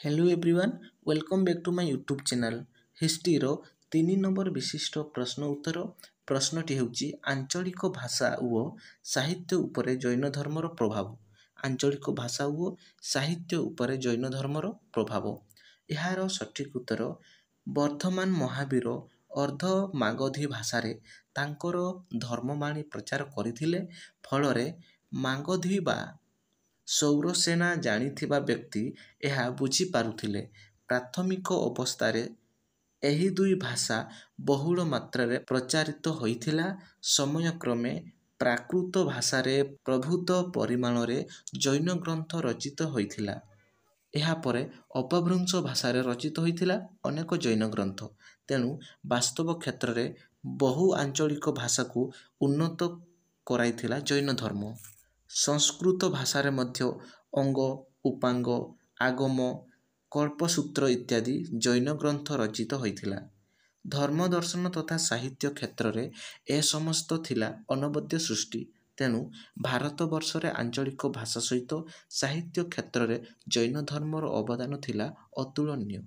Hello everyone welcome back to my YouTube channel हिस्ट्रीर 3 number विशिष्ट प्रश्न उत्तर प्रश्नटी ହେଉଛି आंचलिक भाषा ଓ ସାହିତ୍ୟ ଉପରେ ଜୈନ ଧର୍ମର ପ୍ରଭାବ। ଆଞ୍ଚଳିକ ଭାଷା ଓ ସାହିତ୍ୟ ଉପରେ ଜୈନ ଧର୍ମର ପ୍ରଭାବ। ଏହାର ସଠିକ୍ ଉତ୍ତର ବର୍ଦ୍ଧମାନ ମହାବୀର ଅର୍ଦ୍ଧମାଗଧୀ ଭାଷାରେ ତାଙ୍କର ଧର୍ମବାଣୀ ପ୍ରଚାର କରିଥିଲେ। ଫଳରେ ମାଗଧୀ ବା ସୌରସେନା ଜାଣିଥିବା ବ୍ୟକ୍ତି ଏହା ବୁଝିପାରୁଥିଲେ। ପ୍ରାଥମିକ ଅବସ୍ଥାରେ ଏହି ଦୁଇ ଭାଷା ବହୁଳ ମାତ୍ରାରେ ପ୍ରଚାରିତ ହୋଇଥିଲା। ସମୟକ୍ରମେ ପ୍ରାକୃତ ଭାଷାରେ ପ୍ରଭୂତ ପରିମାଣରେ ଜୈନ ଗ୍ରନ୍ଥ ରଚିତ ହୋଇଥିଲା। ଏହାପରେ ଅପଭ୍ରଂଶ ଭାଷାରେ ରଚିତ ହୋଇଥିଲା ଅନେକ ଜୈନ ଗ୍ରନ୍ଥ। ତେଣୁ ବାସ୍ତବ କ୍ଷେତ୍ରରେ ବହୁ ଆଞ୍ଚଳିକ ଭାଷାକୁ ଉନ୍ନତ କରାଇଥିଲା ଜୈନ ଧର୍ମ। ସଂସ୍କୃତ ଭାଷାରେ ମଧ୍ୟ ଅଙ୍ଗ, ଉପାଙ୍ଗ, ଆଗମ, କଳ୍ପସୂତ୍ର ଇତ୍ୟାଦି ଜୈନ ଗ୍ରନ୍ଥ ରଚିତ ହୋଇଥିଲା। ଧର୍ମ ଦର୍ଶନ ତଥା ସାହିତ୍ୟ କ୍ଷେତ୍ରରେ ଏ ସମସ୍ତ ଥିଲା ଅନବଦ୍ୟ ସୃଷ୍ଟି। ତେଣୁ ଭାରତବର୍ଷରେ ଆଞ୍ଚଳିକ ଭାଷା ସହିତ ସାହିତ୍ୟ କ୍ଷେତ୍ରରେ ଜୈନ ଧର୍ମର ଅବଦାନ ଥିଲା ଅତୁଳନୀୟ।